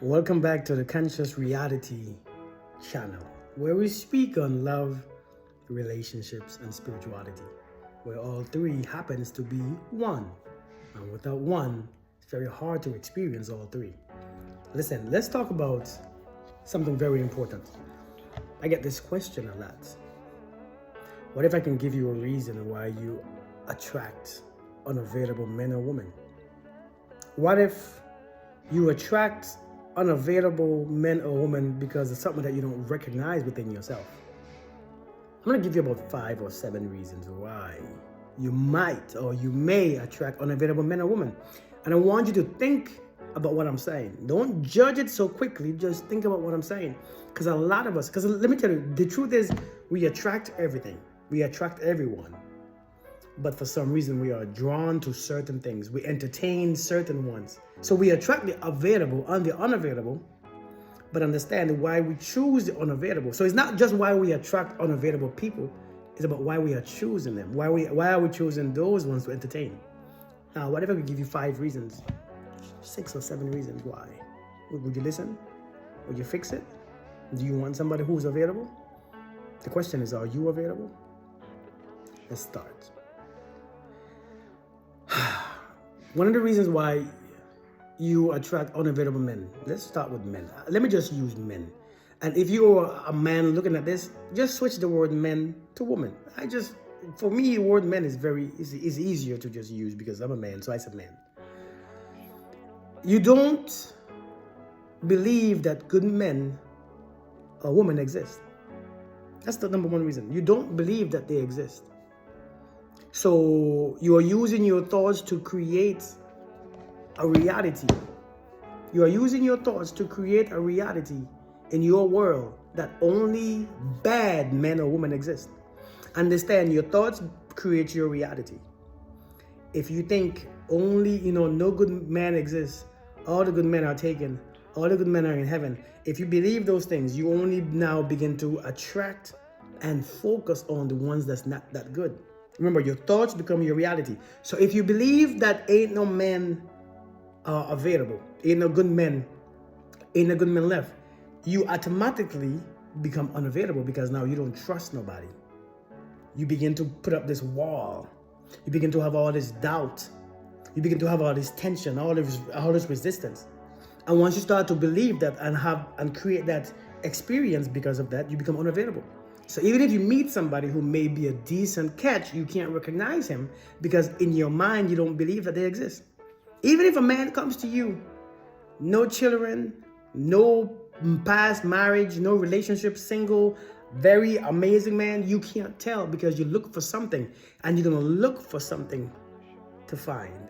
Welcome back to the Conscious Reality channel, where we speak on love, relationships, and spirituality, where all three happens to be one. And without one, it's very hard to experience all three. Listen, let's talk about something very important. I get this question a lot. What if I can give you a reason why you attract unavailable men or women? What if you attract unavailable men or women because of something that you don't recognize within yourself? I'm going to give you about 5 or 7 reasons why you might or you may attract unavailable men or women. And I want you to think about what I'm saying. Don't judge it so quickly. Just think about what I'm saying. Because a lot of us, because let me tell you, the truth is we attract everything. We attract everyone. But for some reason, we are drawn to certain things. We entertain certain ones. So we attract the available and the unavailable, but understand why we choose the unavailable. So it's not just why we attract unavailable people. It's about why we are choosing them. Why are we choosing those ones to entertain? Now, what if I could give you 5 reasons? 6 or 7 reasons why. Would you listen? Would you fix it? Do you want somebody who's available? The question is, are you available? Let's start. One of the reasons why you attract unavailable men. Let's start with men. Let me just use men. And if you're a man looking at this, just switch the word men to woman. For me, the word men is is easier to just use because I'm a man, so I said man. You don't believe that good men or women exist. That's the number one reason. You don't believe that they exist. So you are using your thoughts to create a reality. You are using your thoughts to create a reality in your world that only bad men or women exist. Understand, your thoughts create your reality. If you think only, no good man exists, all the good men are taken, all the good men are in heaven. If you believe those things, you only now begin to attract and focus on the ones that's not that good. Remember, your thoughts become your reality. So if you believe that ain't no men available, ain't no good men left, you automatically become unavailable because now you don't trust nobody. You begin to put up this wall. You begin to have all this doubt. You begin to have all this tension, all this resistance. And once you start to believe that and create that experience because of that, you become unavailable. So even if you meet somebody who may be a decent catch, you can't recognize him because in your mind, you don't believe that they exist. Even if a man comes to you, no children, no past marriage, no relationship, single, very amazing man, you can't tell because you look for something and you're going to look for something to find.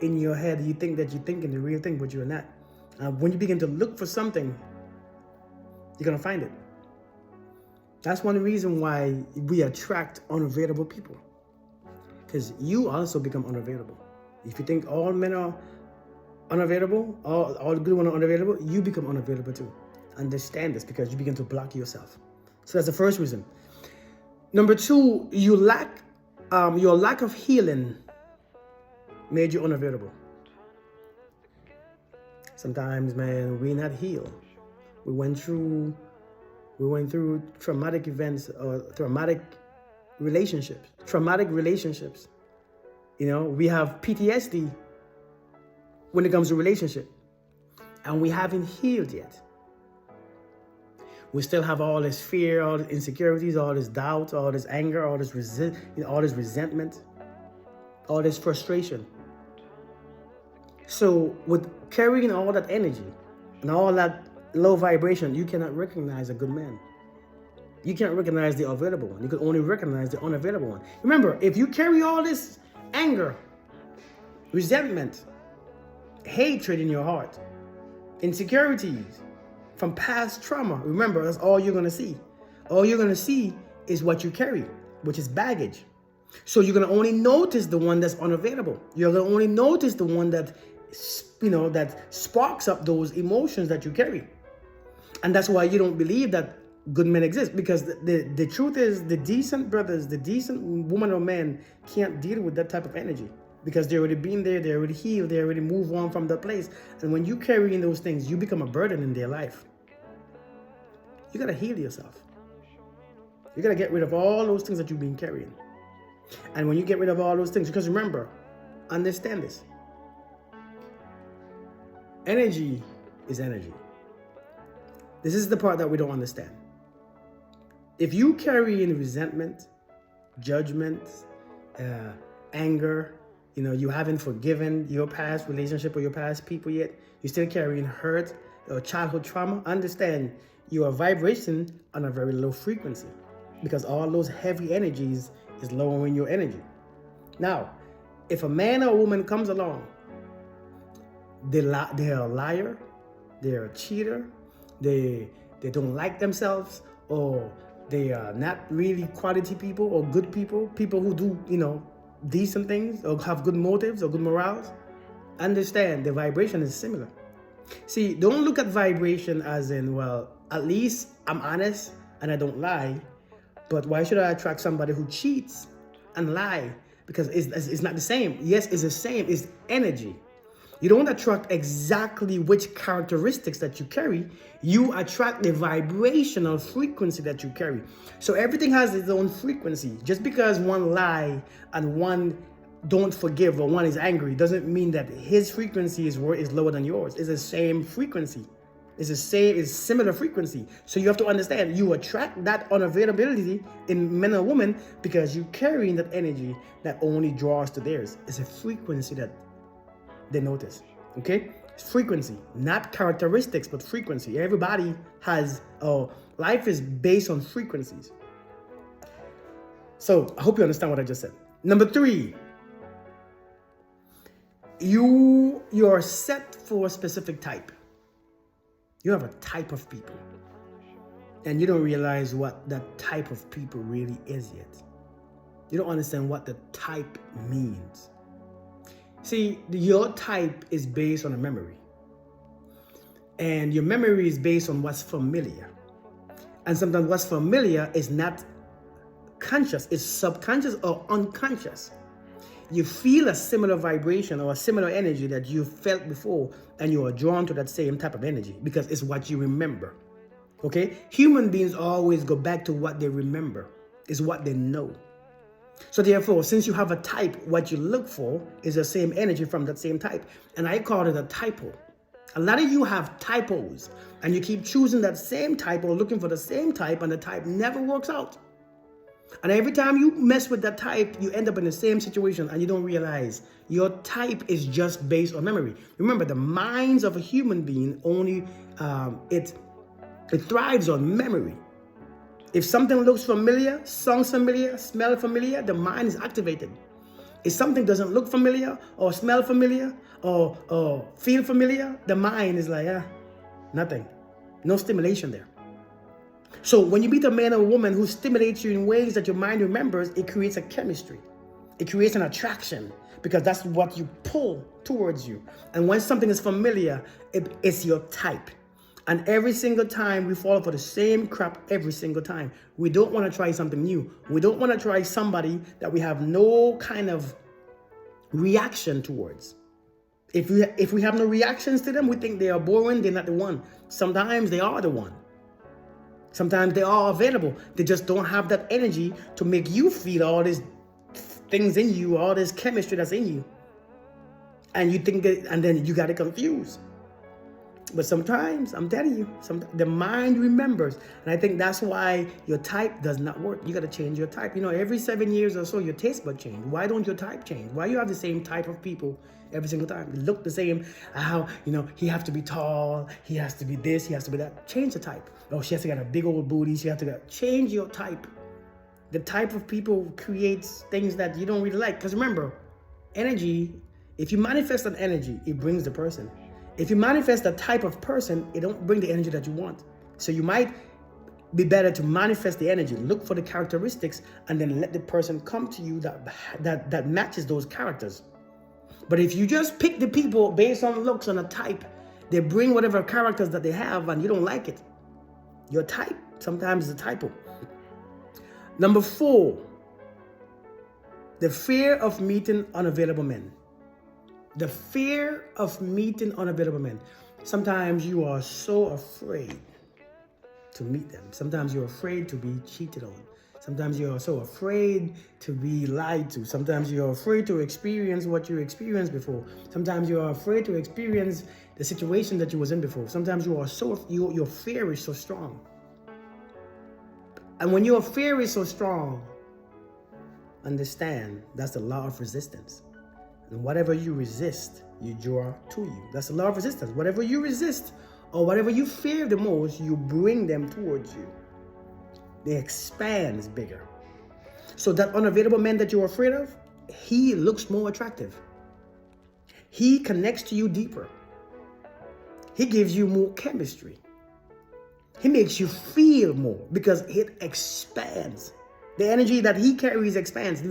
In your head, you think that you're thinking the real thing, but you're not. When you begin to look for something, you're going to find it. That's one reason why we attract unavailable people. Because you also become unavailable. If you think all men are unavailable, all the good ones are unavailable, you become unavailable too. Understand this because you begin to block yourself. So that's the first reason. Number 2, your lack of healing made you unavailable. Sometimes, man, we're not healed. We went through traumatic events or traumatic relationships. We have PTSD when it comes to relationship, and we haven't healed yet. We still have all this fear, all the insecurities, all this doubt, all this anger, all this resentment, all this frustration. So with carrying all that energy and all that low vibration, you cannot recognize a good man. You can't recognize the available one. You can only recognize the unavailable one. Remember, if you carry all this anger, resentment, hatred in your heart, insecurities from past trauma, remember, that's all you're going to see. All you're going to see is what you carry, which is baggage. So you're going to only notice the one that's unavailable. You're going to only notice the one that, that sparks up those emotions that you carry. And that's why you don't believe that good men exist, because the truth is the decent brothers, the decent woman or man can't deal with that type of energy. because they already been there, they already healed, they already move on from that place. And when you carry in those things, you become a burden in their life. You got to heal yourself. You got to get rid of all those things that you've been carrying. And when you get rid of all those things, because remember, understand this. Energy is energy. This is the part that we don't understand. If you carry in resentment, judgment, anger, you haven't forgiven your past relationship or your past people yet, you're still carrying hurt or childhood trauma, understand you are vibrating on a very low frequency, because all those heavy energies is lowering your energy. Now, if a man or a woman comes along, they're a liar, they're a cheater, they don't like themselves, or they are not really quality people or good people who do, decent things or have good motives or good morals, understand the vibration is similar. See, don't look at vibration as in, well, at least I'm honest and I don't lie, but why should I attract somebody who cheats and lie? Because it's not the same. Yes, it's the same. It's energy. You don't attract exactly which characteristics that you carry. You attract the vibrational frequency that you carry. So everything has its own frequency. Just because one lie and one don't forgive or one is angry doesn't mean that his frequency is lower than yours. It's the same frequency. It's similar frequency. So you have to understand, you attract that unavailability in men and women because you carry that energy that only draws to theirs. It's a frequency that they notice. Okay? It's frequency, not characteristics, but frequency. Everybody has, life is based on frequencies. So I hope you understand what I just said. Number 3, you're set for a specific type. You have a type of people, and you don't realize what that type of people really is yet. You don't understand what the type means. See, your type is based on a memory, and your memory is based on what's familiar. And sometimes what's familiar is not conscious, it's subconscious or unconscious. You feel a similar vibration or a similar energy that you felt before, and you are drawn to that same type of energy because it's what you remember. Okay? Human beings always go back to what they remember. It's what they know. So therefore, since you have a type, what you look for is the same energy from that same type. And I call it a typo. A lot of you have typos, and you keep choosing that same type or looking for the same type, and the type never works out. And every time you mess with that type, you end up in the same situation, and you don't realize your type is just based on memory. Remember, the minds of a human being only, it thrives on memory. If something looks familiar, sounds familiar, smells familiar, the mind is activated. If something doesn't look familiar or smell familiar or feel familiar, the mind is like, nothing. No stimulation there. So when you meet a man or a woman who stimulates you in ways that your mind remembers, it creates a chemistry. It creates an attraction because that's what you pull towards you. And when something is familiar, it's your type. And every single time we fall for the same crap every single time. We don't want to try something new. We don't want to try somebody that we have no kind of reaction towards. If we have no reactions to them, we think they are boring, they're not the one. Sometimes they are the one. Sometimes they are available. They just don't have that energy to make you feel all these things in you, all this chemistry that's in you. And you think that, and then you got it confused. But sometimes, I'm telling you, the mind remembers. And I think that's why your type does not work. You got to change your type. Every 7 years or so, your taste bud change. Why don't your type change? Why you have the same type of people every single time? They look the same. How, he has to be tall. He has to be this. He has to be that. Change the type. Oh, she has to get a big old booty. She has to change your type. The type of people creates things that you don't really like. Because remember, energy, if you manifest an energy, it brings the person. If you manifest a type of person, it don't bring the energy that you want. So you might be better to manifest the energy, look for the characteristics, and then let the person come to you that matches those characters. But if you just pick the people based on looks on a type, they bring whatever characters that they have, and you don't like it. Your type sometimes is a typo. Number 4, The fear of meeting unavailable men. The fear of meeting unavailable men. Sometimes you are so afraid to meet them. Sometimes you're afraid to be cheated on. Sometimes you're so afraid to be lied to. Sometimes you're afraid to experience what you experienced before. Sometimes you're afraid to experience the situation that you was in before. Sometimes your fear is so strong. And when your fear is so strong, understand that's the law of resistance. And whatever you resist, you draw to you. That's the law of resistance. Whatever you resist or whatever you fear the most, you bring them towards you. They expand bigger. So that unavailable man that you're afraid of, he looks more attractive. He connects to you deeper. He gives you more chemistry. He makes you feel more because it expands. The energy that he carries expands.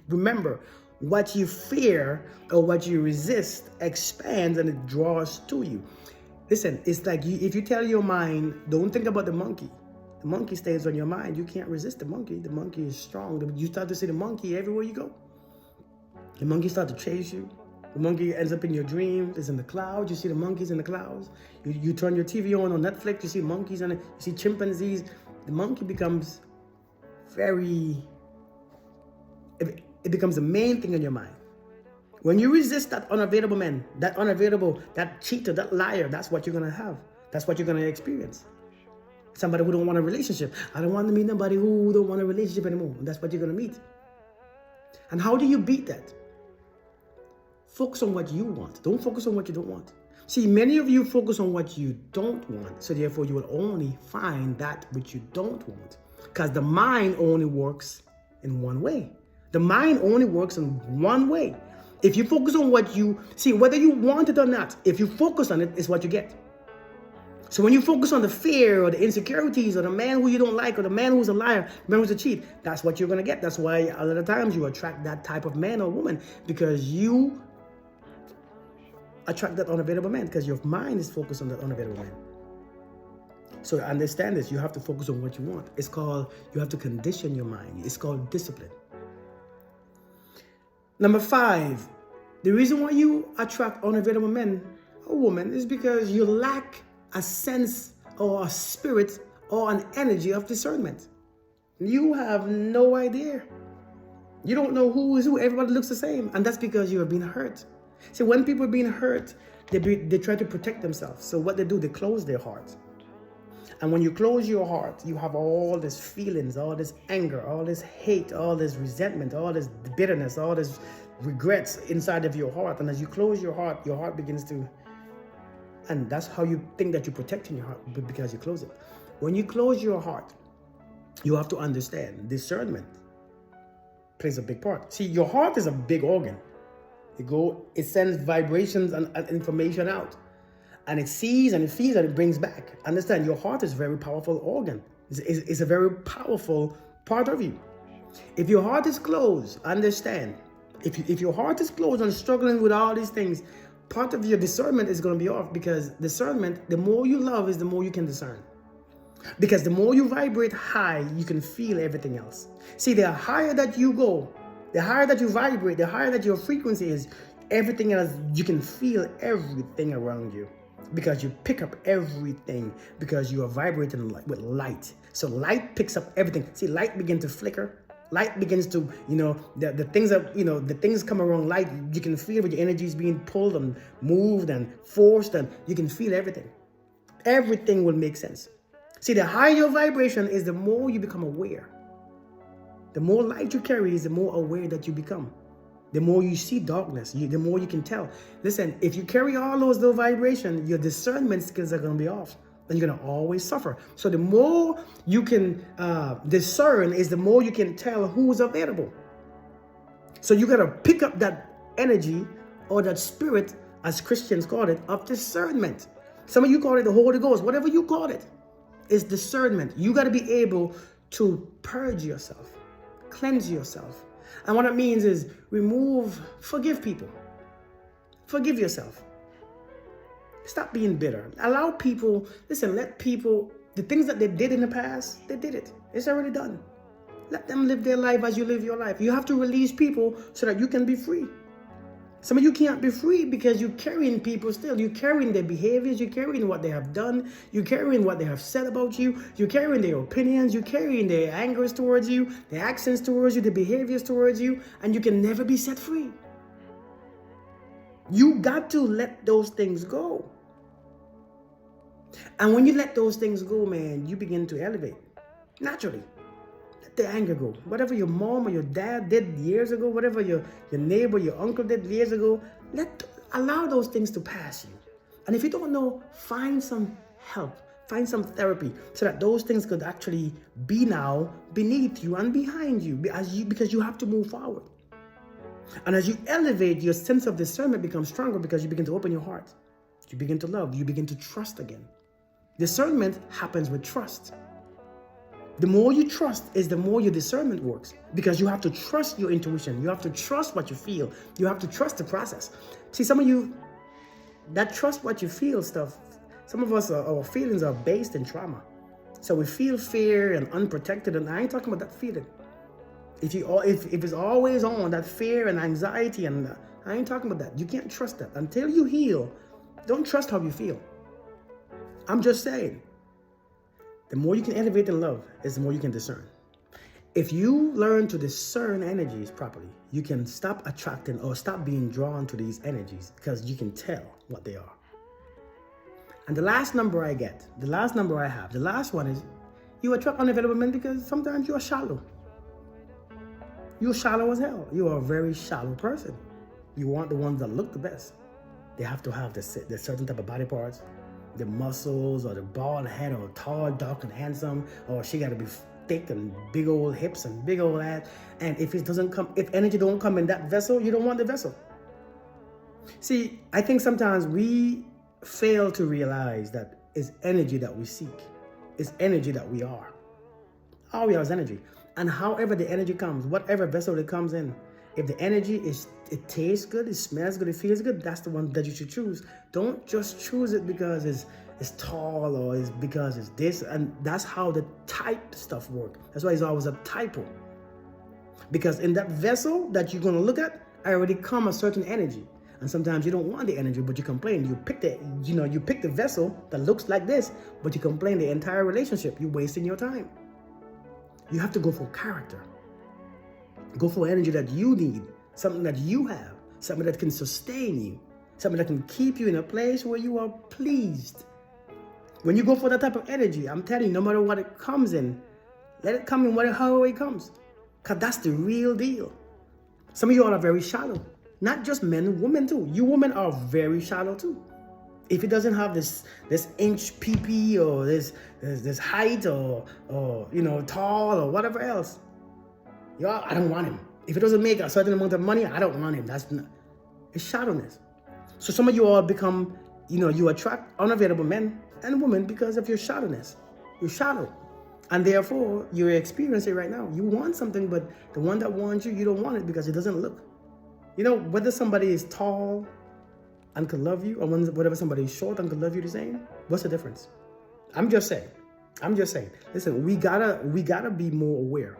Remember, what you fear or what you resist expands and it draws to you. Listen, it's like if you tell your mind, don't think about the monkey. The monkey stays on your mind. You can't resist the monkey. The monkey is strong. You start to see the monkey everywhere you go. The monkey starts to chase you. The monkey ends up in your dreams. It's in the clouds. You see the monkeys in the clouds. You turn your TV on Netflix. You see monkeys and you see chimpanzees. The monkey becomes it becomes the main thing in your mind. When you resist that unavailable man, that cheater, that liar, that's what you're going to have. That's what you're going to experience. Somebody who don't want a relationship. I don't want to meet nobody who don't want a relationship anymore. That's what you're going to meet. And how do you beat that? Focus on what you want. Don't focus on what you don't want. See, many of you focus on what you don't want. So therefore, you will only find that which you don't want. Because the mind only works in one way. The mind only works in one way. If you focus on what you see, whether you want it or not, if you focus on it, it's what you get. So when you focus on the fear or the insecurities or the man who you don't like or the man who's a liar, the man who's a cheat, that's what you're going to get. That's why a lot of times you attract that type of man or woman because you attract that unavailable man because your mind is focused on that unavailable man. So understand this. You have to focus on what you want. It's called, you have to condition your mind. It's called discipline. Number 5, the reason why you attract unavailable men or women is because you lack a sense or a spirit or an energy of discernment. You have no idea. You don't know who is who. Everybody looks the same. And that's because you have been hurt. See, when people are being hurt, they try to protect themselves. So what they do, they close their heart. And when you close your heart, you have all these feelings, all this anger, all this hate, all this resentment, all this bitterness, all this regrets inside of your heart. And as you close your heart begins to, and that's how you think that you're protecting your heart, because you close it. When you close your heart, you have to understand discernment plays a big part. See, your heart is a big organ. It sends vibrations and information out. And it sees and it feels and it brings back. Understand, your heart is a very powerful organ. It's a very powerful part of you. If your heart is closed, understand, if your heart is closed and struggling with all these things, part of your discernment is going to be off, because discernment, the more you love is the more you can discern. Because the more you vibrate high, you can feel everything else. See, the higher that you go, the higher that you vibrate, the higher that your frequency is, everything else, you can feel everything around you. Because you pick up everything, because you are vibrating with light. So light picks up everything. See, light begins to flicker. Light begins to, the things that, the things come around light. You can feel with your energy is being pulled and moved and forced, and you can feel everything. Everything will make sense. See, the higher your vibration is, the more you become aware. The more light you carry is the more aware that you become. The more you see darkness, the more you can tell. Listen, if you carry all those low vibrations, your discernment skills are going to be off. And you're going to always suffer. So the more you can discern is the more you can tell who's available. So you got to pick up that energy or that spirit, as Christians call it, of discernment. Some of you call it the Holy Ghost. Whatever you call it, is discernment. You got to be able to purge yourself, cleanse yourself. And what it means is forgive people. Forgive yourself. Stop being bitter. Allow people, let people, the things that they did in the past, they did it. It's already done. Let them live their life as you live your life. You have to release people so that you can be free. Some of you can't be free because you're carrying people still. You're carrying their behaviors. You're carrying what they have done. You're carrying what they have said about you. You're carrying their opinions. You're carrying their angers towards you, their actions towards you, their behaviors towards you, and you can never be set free. You got to let those things go. And when you let those things go, man, you begin to elevate naturally. The anger go. Whatever your mom or your dad did years ago, whatever your neighbor, your uncle did years ago, allow those things to pass you. And if you don't know, find some help, find some therapy so that those things could actually be now beneath you and behind you because you have to move forward. And as you elevate, your sense of discernment becomes stronger because you begin to open your heart. You begin to love, you begin to trust again. Discernment happens with trust. The more you trust is the more your discernment works, because you have to trust your intuition. You have to trust what you feel. You have to trust the process. See, some of you, that trust what you feel stuff, some of us, our feelings are based in trauma. So we feel fear and unprotected, and I ain't talking about that feeling. If it's always on, that fear and anxiety, and I ain't talking about that. You can't trust that. Until you heal, don't trust how you feel. I'm just saying. The more you can elevate in love is the more you can discern. If you learn to discern energies properly, you can stop attracting or stop being drawn to these energies because you can tell what they are. And the last number I have, the last one is you attract unavailable men because sometimes you are shallow. You're shallow as hell. You are a very shallow person. You want the ones that look the best. They have to have the certain type of body parts. The muscles, or the bald head, or tall, dark, and handsome, or she got to be thick and big old hips and big old ass. And if energy don't come in that vessel, you don't want the vessel. See, I think sometimes we fail to realize that it's energy that we seek. It's energy that we are. All we are is energy. And however the energy comes, whatever vessel it comes in, if the energy it tastes good, it smells good, it feels good, that's the one that you should choose. Don't just choose it because it's tall or it's because it's this. And that's how the type stuff works. That's why it's always a typo. Because in that vessel that you're going to look at, already come a certain energy. And sometimes you don't want the energy, but you complain. You pick the vessel that looks like this, but you complain the entire relationship. You're wasting your time. You have to go for character. Go for energy that you need, something that you have, something that can sustain you, something that can keep you in a place where you are pleased. When you go for that type of energy, I'm telling you, no matter what it comes in, let it come in however it comes, because that's the real deal. Some of you all are very shallow, not just men, women too. You women are very shallow too. If it doesn't have this inch PP or this height or tall or whatever else, I don't want him. If it doesn't make a certain amount of money, I don't want him. It's shallowness. So some of you all become, you attract unavailable men and women because of your shallowness. You're shallow. And therefore, you're experiencing it right now. You want something, but the one that wants you don't want it because it doesn't look. Whether somebody is tall and can love you, or whether somebody is short and can love you the same, what's the difference? I'm just saying. Listen, we gotta be more aware.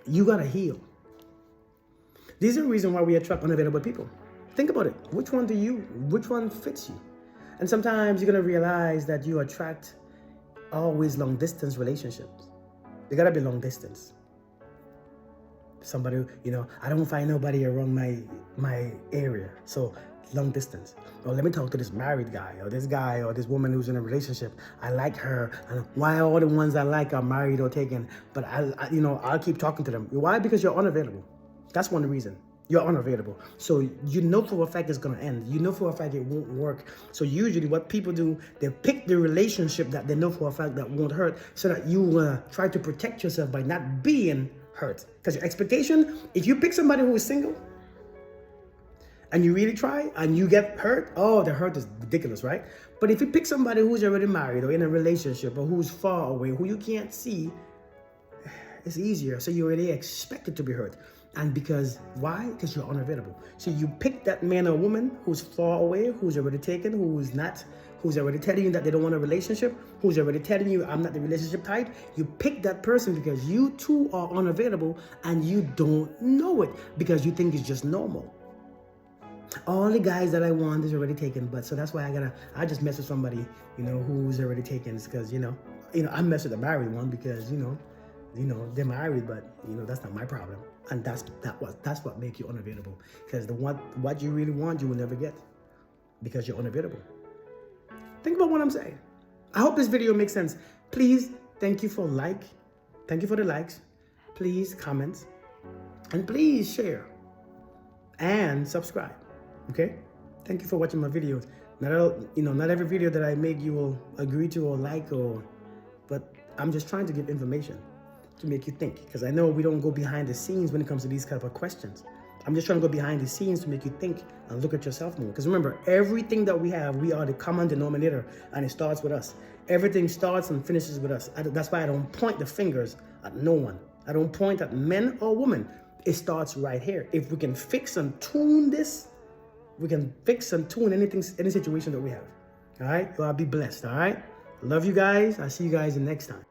You gotta heal. These are the reason why we attract unavailable people. Think about it. Which one fits you? And sometimes you're gonna realize that you attract always long distance relationships. They gotta be long distance. Somebody, I don't find nobody around my area, so long distance. Or let me talk to this married guy or this woman who's in a relationship. I like her, and why all the ones I like are married or taken? But I'll keep talking to them. Why? Because you're unavailable. That's one reason. You're unavailable. So for a fact it's gonna end. For a fact it won't work. So usually what people do, they pick the relationship that they know for a fact that won't hurt, so that you try to protect yourself by not being hurt. Because your expectation, if you pick somebody who is single, and you really try, and you get hurt, the hurt is ridiculous, right? But if you pick somebody who's already married or in a relationship or who's far away, who you can't see, it's easier. So you already expected to be hurt. And why? Because you're unavailable. So you pick that man or woman who's far away, who's already taken, who's already telling you that they don't want a relationship, who's already telling you I'm not the relationship type, you pick that person because you too are unavailable and you don't know it because you think it's just normal. All the guys that I want is already taken, but so that's why I just mess with somebody, who's already taken. It's because, I mess with a married one because, they're married, but that's not my problem. And that's what makes you unavailable. Because what you really want, you will never get because you're unavailable. Think about what I'm saying. I hope this video makes sense. Please, thank you for the likes. Please comment, and please share and subscribe. Okay? Thank you for watching my videos. Not every video that I make you will agree to or like, but I'm just trying to give information to make you think, because I know we don't go behind the scenes when it comes to these type of questions. I'm just trying to go behind the scenes to make you think and look at yourself more. Because remember, everything that we have, we are the common denominator, and it starts with us. Everything starts and finishes with us. That's why I don't point the fingers at no one. I don't point at men or women. It starts right here. If we can fix and tune this, we can fix and tune any situation that we have. All right? Well, I'll be blessed. All right? Love you guys. I'll see you guys the next time.